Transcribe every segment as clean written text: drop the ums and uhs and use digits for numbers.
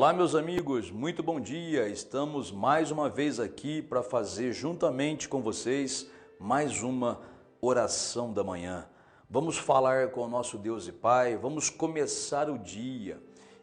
Olá, meus amigos, muito bom dia. Estamos mais uma vez aqui para fazer juntamente com vocês mais uma oração da manhã. Vamos falar com o nosso Deus e Pai, vamos começar o dia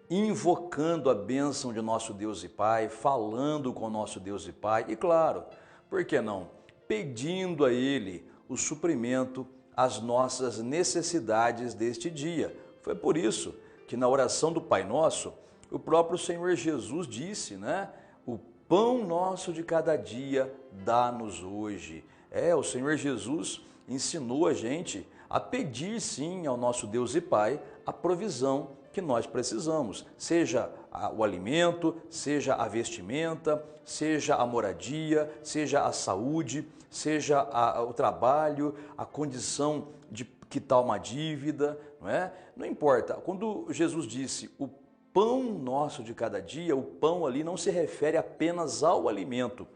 invocando a bênção de nosso Deus e Pai, falando com o nosso Deus e Pai e, claro, por que não, pedindo a Ele o suprimento às nossas necessidades deste dia. Foi por isso que na oração do Pai Nosso, o próprio Senhor Jesus disse, né? O pão nosso de cada dia dá-nos hoje. O Senhor Jesus ensinou a gente a pedir sim ao nosso Deus e Pai a provisão que nós precisamos, seja o alimento, seja a vestimenta, seja a moradia, seja a saúde, seja o trabalho, a condição de quitar uma dívida, não é? Não importa. Quando Jesus disse o pão nosso de cada dia, o pão ali não se refere apenas ao alimento,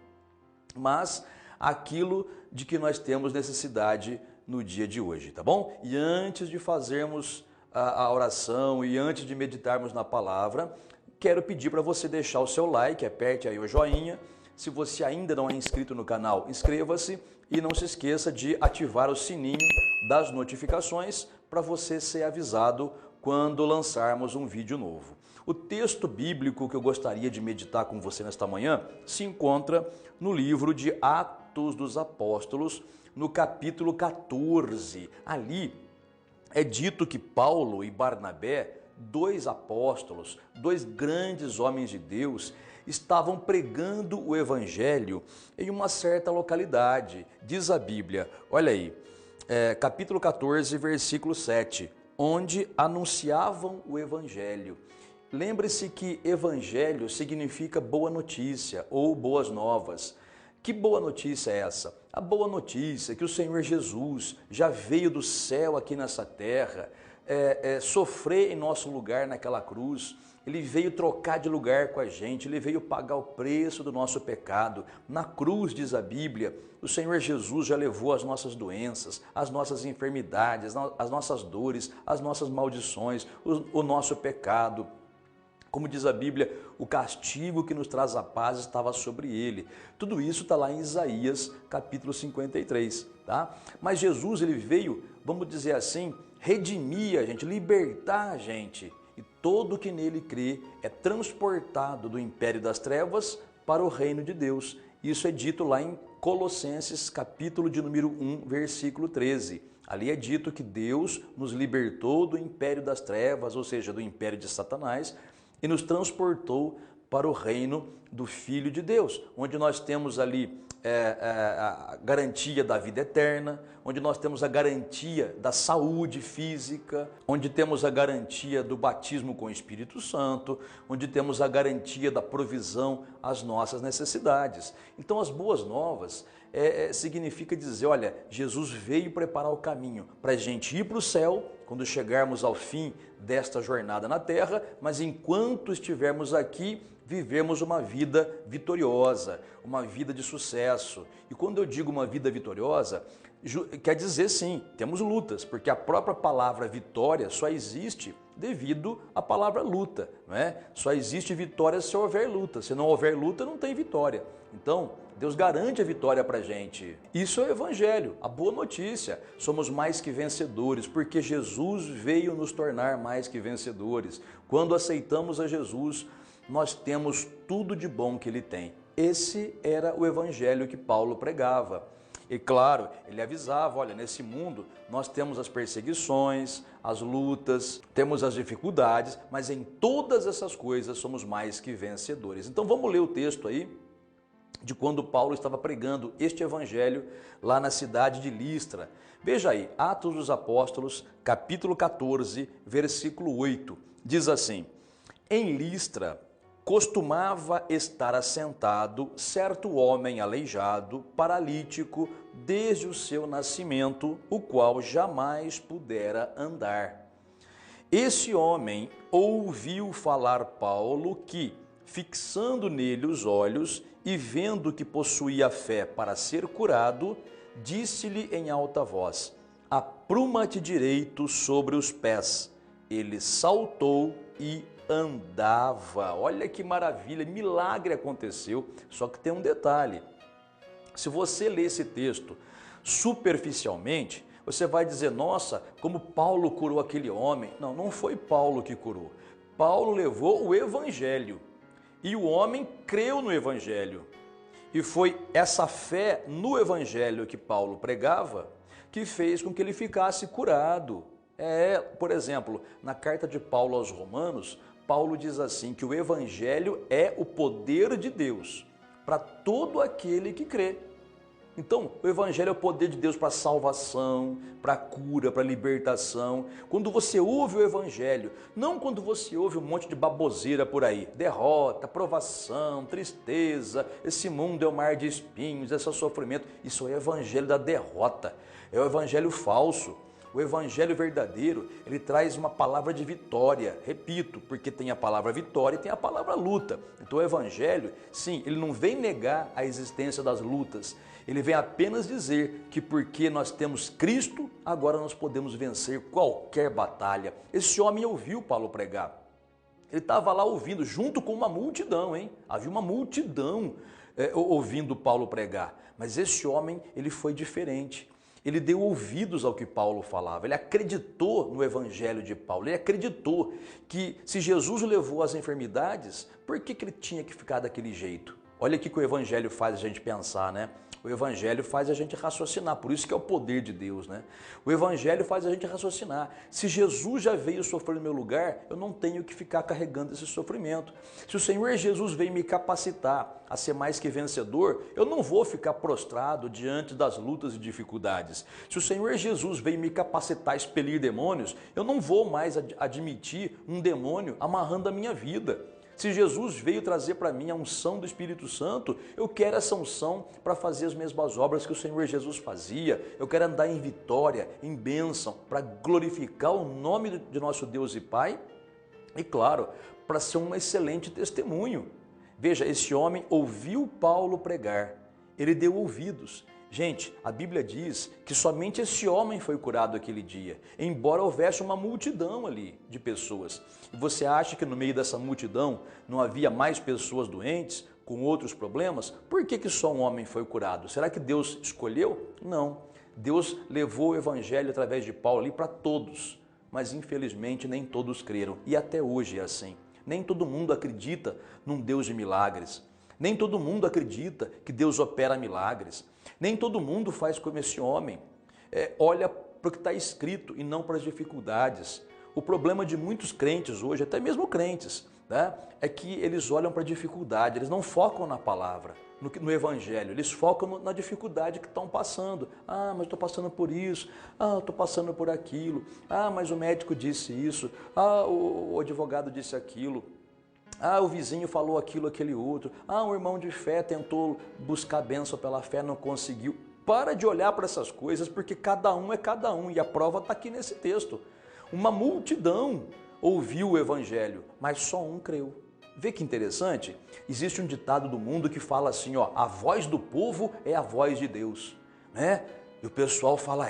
mas àquilo de que nós temos necessidade no dia de hoje, tá bom? E antes de fazermos a oração e antes de meditarmos na palavra, quero pedir para você deixar o seu like, aperte aí o joinha. Se você ainda não é inscrito no canal, inscreva-se e não se esqueça de ativar o sininho das notificações para você ser avisado quando lançarmos um vídeo novo. O texto bíblico que eu gostaria de meditar com você nesta manhã se encontra no livro de Atos dos Apóstolos, no capítulo 14. Ali é dito que Paulo e Barnabé, dois apóstolos, dois grandes homens de Deus, estavam pregando o evangelho em uma certa localidade. Diz a Bíblia, olha aí, capítulo 14, versículo 7, onde anunciavam o evangelho. Lembre-se que evangelho significa boa notícia ou boas novas. Que boa notícia é essa? A boa notícia é que o Senhor Jesus já veio do céu aqui nessa terra, sofrer em nosso lugar naquela cruz. Ele veio trocar de lugar com a gente, Ele veio pagar o preço do nosso pecado. Na cruz, diz a Bíblia, o Senhor Jesus já levou as nossas doenças, as nossas enfermidades, as nossas dores, as nossas maldições, o nosso pecado. Como diz a Bíblia, o castigo que nos traz a paz estava sobre ele. Tudo isso está lá em Isaías, capítulo 53, tá? Mas Jesus, ele veio, vamos dizer assim, redimir a gente, libertar a gente. E todo que nele crê é transportado do império das trevas para o reino de Deus. Isso é dito lá em Colossenses, capítulo de número 1, versículo 13. Ali é dito que Deus nos libertou do império das trevas, ou seja, do império de Satanás, e nos transportou para o reino do Filho de Deus, onde nós temos ali a garantia da vida eterna, onde nós temos a garantia da saúde física, onde temos a garantia do batismo com o Espírito Santo, onde temos a garantia da provisão às nossas necessidades. Então as boas novas significa dizer, olha, Jesus veio preparar o caminho para a gente ir para o céu, quando chegarmos ao fim desta jornada na terra, mas enquanto estivermos aqui, vivemos uma vida vitoriosa, uma vida de sucesso. E quando eu digo uma vida vitoriosa, quer dizer sim, temos lutas, porque a própria palavra vitória só existe devido à palavra luta, não é? Só existe vitória se houver luta, se não houver luta não tem vitória. Então, Deus garante a vitória para a gente. Isso é o evangelho, a boa notícia. Somos mais que vencedores, porque Jesus veio nos tornar mais que vencedores. Quando aceitamos a Jesus, nós temos tudo de bom que Ele tem. Esse era o evangelho que Paulo pregava. E claro, ele avisava, olha, nesse mundo nós temos as perseguições, as lutas, temos as dificuldades, mas em todas essas coisas somos mais que vencedores. Então vamos ler o texto aí de quando Paulo estava pregando este evangelho lá na cidade de Listra. Veja aí, Atos dos Apóstolos, capítulo 14, versículo 8, diz assim: em Listra costumava estar assentado certo homem aleijado, paralítico, desde o seu nascimento, o qual jamais pudera andar. Esse homem ouviu falar Paulo que, fixando nele os olhos e vendo que possuía fé para ser curado, disse-lhe em alta voz: apruma-te direito sobre os pés. Ele saltou e andava. Olha que maravilha, milagre aconteceu. Só que tem um detalhe. Se você ler esse texto superficialmente, você vai dizer, nossa, como Paulo curou aquele homem. Não, não foi Paulo que curou. Paulo levou o evangelho e o homem creu no evangelho. E foi essa fé no evangelho que Paulo pregava que fez com que ele ficasse curado. Por exemplo, na carta de Paulo aos Romanos, Paulo diz assim que o evangelho é o poder de Deus para todo aquele que crê. Então, o evangelho é o poder de Deus para salvação, para cura, para libertação. Quando você ouve o evangelho, não quando você ouve um monte de baboseira por aí, derrota, provação, tristeza, esse mundo é um mar de espinhos, esse sofrimento, isso é o evangelho da derrota, é o evangelho falso. O evangelho verdadeiro, ele traz uma palavra de vitória, repito, porque tem a palavra vitória e tem a palavra luta. Então o evangelho, sim, ele não vem negar a existência das lutas, ele vem apenas dizer que porque nós temos Cristo, agora nós podemos vencer qualquer batalha. Esse homem ouviu Paulo pregar, ele estava lá ouvindo, junto com uma multidão, hein? Havia uma multidão ouvindo Paulo pregar, mas esse homem, ele foi diferente. Ele deu ouvidos ao que Paulo falava, ele acreditou no evangelho de Paulo, ele acreditou que se Jesus o levou às enfermidades, por que ele tinha que ficar daquele jeito? Olha o que o evangelho faz a gente pensar, né? O evangelho faz a gente raciocinar, por isso que é o poder de Deus, né? O evangelho faz a gente raciocinar. Se Jesus já veio sofrer no meu lugar, eu não tenho que ficar carregando esse sofrimento. Se o Senhor Jesus veio me capacitar a ser mais que vencedor, eu não vou ficar prostrado diante das lutas e dificuldades. Se o Senhor Jesus veio me capacitar a expelir demônios, eu não vou mais admitir um demônio amarrando a minha vida. Se Jesus veio trazer para mim a unção do Espírito Santo, eu quero essa unção para fazer as mesmas obras que o Senhor Jesus fazia. Eu quero andar em vitória, em bênção, para glorificar o nome de nosso Deus e Pai e, claro, para ser um excelente testemunho. Veja, esse homem ouviu Paulo pregar, ele deu ouvidos. Gente, a Bíblia diz que somente esse homem foi curado aquele dia, embora houvesse uma multidão ali de pessoas. E você acha que no meio dessa multidão não havia mais pessoas doentes, com outros problemas? Por que só um homem foi curado? Será que Deus escolheu? Não. Deus levou o evangelho através de Paulo ali para todos, mas infelizmente nem todos creram. E até hoje é assim. Nem todo mundo acredita num Deus de milagres. Nem todo mundo acredita que Deus opera milagres. Nem todo mundo faz como esse homem. Olha para o que está escrito e não para as dificuldades. O problema de muitos crentes hoje, até mesmo crentes, né, é que eles olham para a dificuldade, eles não focam na palavra, no evangelho, eles focam na dificuldade que estão passando. Ah, mas estou passando por isso, estou passando por aquilo, mas o médico disse isso, o advogado disse aquilo. O vizinho falou aquilo, aquele outro. Um irmão de fé tentou buscar bênção pela fé, não conseguiu. Para de olhar para essas coisas, porque cada um é cada um. E a prova está aqui nesse texto. Uma multidão ouviu o evangelho, mas só um creu. Vê que interessante? Existe um ditado do mundo que fala assim, a voz do povo é a voz de Deus, né? E o pessoal fala,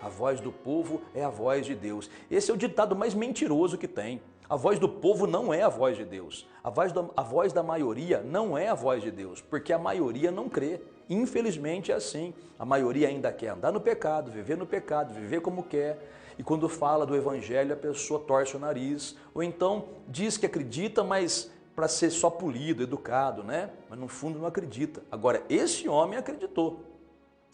a voz do povo é a voz de Deus. Esse é o ditado mais mentiroso que tem. A voz do povo não é a voz de Deus. A voz da maioria não é a voz de Deus, porque a maioria não crê. Infelizmente é assim. A maioria ainda quer andar no pecado, viver como quer. E quando fala do evangelho, a pessoa torce o nariz. Ou então diz que acredita, mas para ser só polido, educado, né? Mas no fundo não acredita. Agora, esse homem acreditou.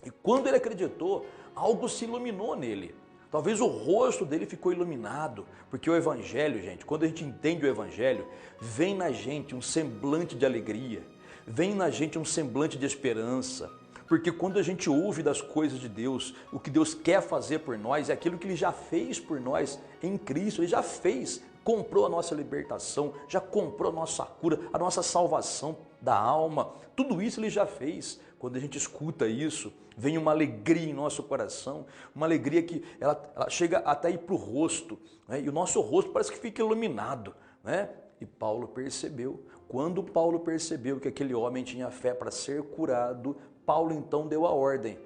E quando ele acreditou, algo se iluminou nele. Talvez o rosto dele ficou iluminado, porque o evangelho, gente, quando a gente entende o evangelho, vem na gente um semblante de alegria, vem na gente um semblante de esperança, porque quando a gente ouve das coisas de Deus, o que Deus quer fazer por nós é aquilo que Ele já fez por nós em Cristo, Ele já fez, comprou a nossa libertação, já comprou a nossa cura, a nossa salvação da alma, tudo isso Ele já fez. Quando a gente escuta isso, vem uma alegria em nosso coração, uma alegria que ela chega até ir para o rosto, né? E o nosso rosto parece que fica iluminado, né? E Paulo percebeu. Quando Paulo percebeu que aquele homem tinha fé para ser curado, Paulo então deu a ordem.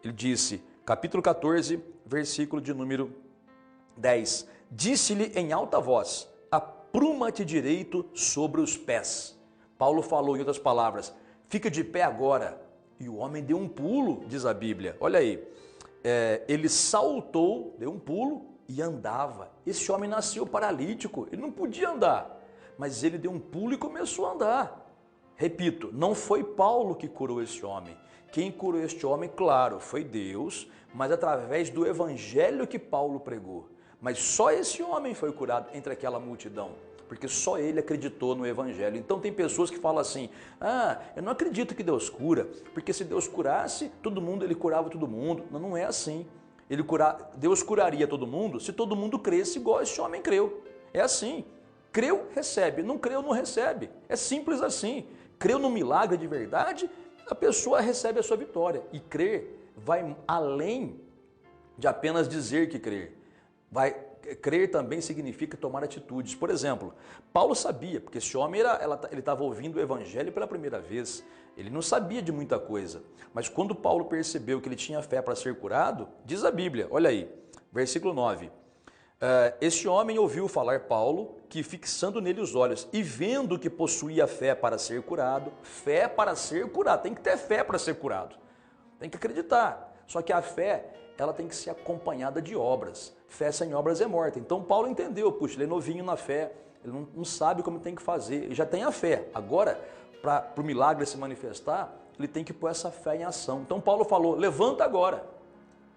Ele disse, capítulo 14, versículo de número 10, disse-lhe em alta voz, apruma-te direito sobre os pés. Paulo falou, em outras palavras, fica de pé agora. E o homem deu um pulo, diz a Bíblia. Olha aí, ele saltou, deu um pulo e andava. Esse homem nasceu paralítico, ele não podia andar, mas ele deu um pulo e começou a andar. Repito, não foi Paulo que curou esse homem. Quem curou este homem, claro, foi Deus, mas através do evangelho que Paulo pregou. Mas só esse homem foi curado entre aquela multidão, porque só ele acreditou no evangelho. Então tem pessoas que falam assim, eu não acredito que Deus cura, porque se Deus curasse todo mundo, ele curava todo mundo. Não, não é assim. Deus curaria todo mundo se todo mundo cresce igual esse homem creu. É assim. Creu, recebe. Não creu, não recebe. É simples assim. Creu no milagre de verdade, a pessoa recebe a sua vitória. E crer vai além de apenas dizer que crer. Crer também significa tomar atitudes. Por exemplo, Paulo sabia, porque esse homem ele estava ouvindo o evangelho pela primeira vez. Ele não sabia de muita coisa. Mas quando Paulo percebeu que ele tinha fé para ser curado, diz a Bíblia, olha aí, versículo 9. Este homem ouviu falar Paulo, que fixando nele os olhos e vendo que possuía fé para ser curado, tem que ter fé para ser curado, tem que acreditar. Só que a fé, ela tem que ser acompanhada de obras. Fé sem obras é morta. Então Paulo entendeu, puxa, ele é novinho na fé, ele não sabe como tem que fazer, ele já tem a fé. Agora, para o milagre se manifestar, ele tem que pôr essa fé em ação. Então Paulo falou, levanta agora.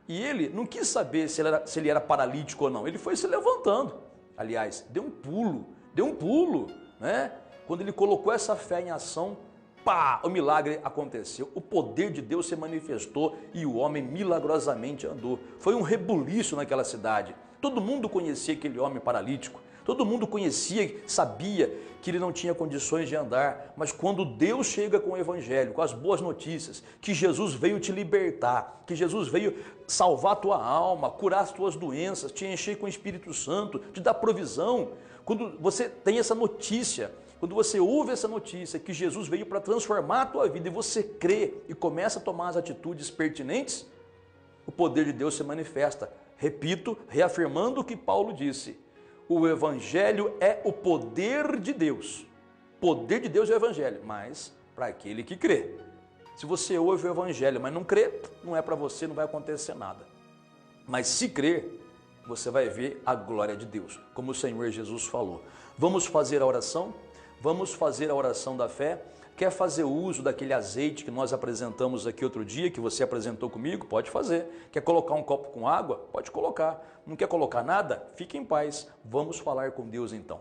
E ele não quis saber se ele era paralítico ou não, ele foi se levantando. Aliás, deu um pulo, né? Quando ele colocou essa fé em ação, pá, o milagre aconteceu. O poder de Deus se manifestou e o homem milagrosamente andou. Foi um rebuliço naquela cidade. Todo mundo conhecia aquele homem paralítico. Todo mundo conhecia, sabia que ele não tinha condições de andar, mas quando Deus chega com o evangelho, com as boas notícias, que Jesus veio te libertar, que Jesus veio salvar a tua alma, curar as tuas doenças, te encher com o Espírito Santo, te dar provisão, quando você tem essa notícia, quando você ouve essa notícia que Jesus veio para transformar a tua vida e você crê e começa a tomar as atitudes pertinentes, o poder de Deus se manifesta. Repito, reafirmando o que Paulo disse, o evangelho é o poder de Deus. Poder de Deus é o evangelho, mas para aquele que crê. Se você ouve o evangelho, mas não crê, não é para você, não vai acontecer nada. Mas se crer, você vai ver a glória de Deus, como o Senhor Jesus falou. Vamos fazer a oração? Vamos fazer a oração da fé? Quer fazer uso daquele azeite que nós apresentamos aqui outro dia, que você apresentou comigo? Pode fazer. Quer colocar um copo com água? Pode colocar. Não quer colocar nada? Fique em paz. Vamos falar com Deus então.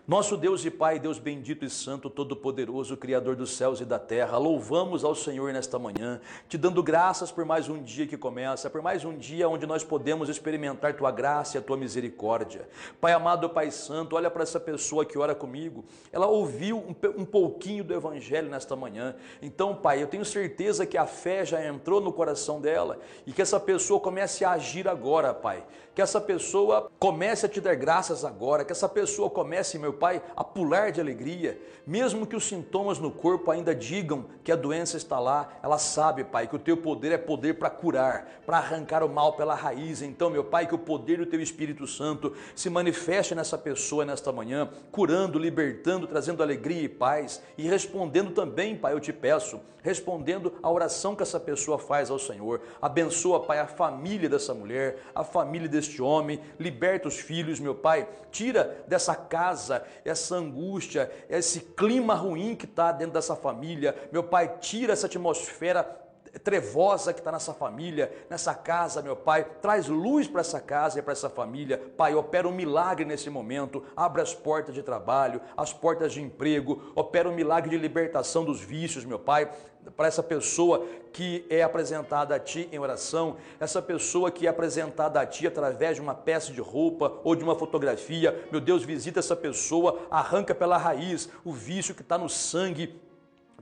Nosso Deus e Pai, Deus bendito e santo, todo-poderoso, Criador dos céus e da terra, louvamos ao Senhor nesta manhã, te dando graças por mais um dia que começa, por mais um dia onde nós podemos experimentar Tua graça e a Tua misericórdia. Pai amado, Pai santo, olha para essa pessoa que ora comigo, ela ouviu um pouquinho do Evangelho nesta manhã, então Pai, eu tenho certeza que a fé já entrou no coração dela e que essa pessoa comece a agir agora, Pai, que essa pessoa comece a te dar graças agora, que essa pessoa comece, meu Pai, a pular de alegria, mesmo que os sintomas no corpo ainda digam que a doença está lá, ela sabe, Pai, que o Teu poder é poder para curar, para arrancar o mal pela raiz. Então, meu Pai, que o poder do Teu Espírito Santo se manifeste nessa pessoa nesta manhã, curando, libertando, trazendo alegria e paz e respondendo também, Pai, eu te peço, respondendo a oração que essa pessoa faz ao Senhor. Abençoa, Pai, a família dessa mulher, a família deste homem, liberta os filhos, meu Pai, tira dessa casa essa angústia, esse clima ruim que está dentro dessa família, meu Pai, tira essa atmosfera trevosa que está nessa família, nessa casa, meu Pai, traz luz para essa casa e para essa família, Pai, opera um milagre nesse momento, abre as portas de trabalho, as portas de emprego, opera um milagre de libertação dos vícios, meu Pai, para essa pessoa que é apresentada a Ti em oração, essa pessoa que é apresentada a Ti através de uma peça de roupa ou de uma fotografia, meu Deus, visita essa pessoa, arranca pela raiz o vício que está no sangue,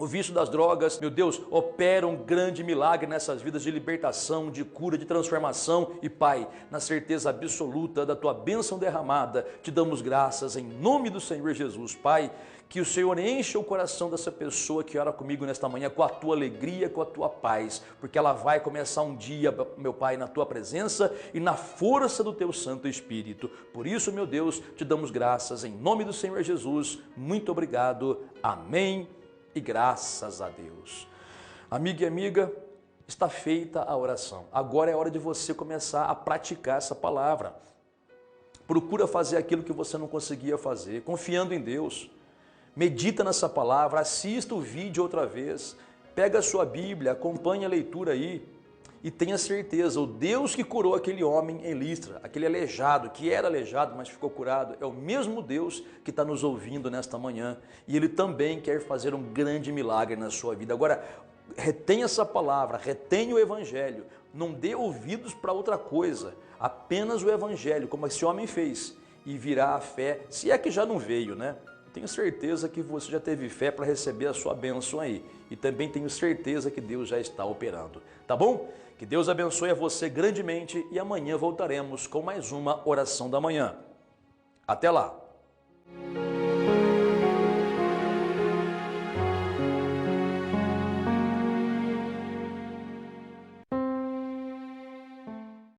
o vício das drogas, meu Deus, opera um grande milagre nessas vidas de libertação, de cura, de transformação. E Pai, na certeza absoluta da Tua bênção derramada, te damos graças em nome do Senhor Jesus. Pai, que o Senhor encha o coração dessa pessoa que ora comigo nesta manhã com a Tua alegria, com a Tua paz, porque ela vai começar um dia, meu Pai, na Tua presença e na força do Teu Santo Espírito. Por isso, meu Deus, te damos graças em nome do Senhor Jesus. Muito obrigado. Amém. E graças a Deus. Amigo e amiga, está feita a oração. Agora é hora de você começar a praticar essa palavra. Procura fazer aquilo que você não conseguia fazer, confiando em Deus. Medita nessa palavra, assista o vídeo outra vez, pega a sua Bíblia, acompanhe a leitura aí e tenha certeza, o Deus que curou aquele homem em Listra, aquele aleijado, que era aleijado, mas ficou curado, é o mesmo Deus que está nos ouvindo nesta manhã e Ele também quer fazer um grande milagre na sua vida. Agora, retenha essa palavra, retenha o Evangelho, não dê ouvidos para outra coisa, apenas o Evangelho, como esse homem fez, e virá a fé, se é que já não veio, né? Tenho certeza que você já teve fé para receber a sua bênção aí. E também tenho certeza que Deus já está operando. Tá bom? Que Deus abençoe a você grandemente e amanhã voltaremos com mais uma oração da manhã. Até lá!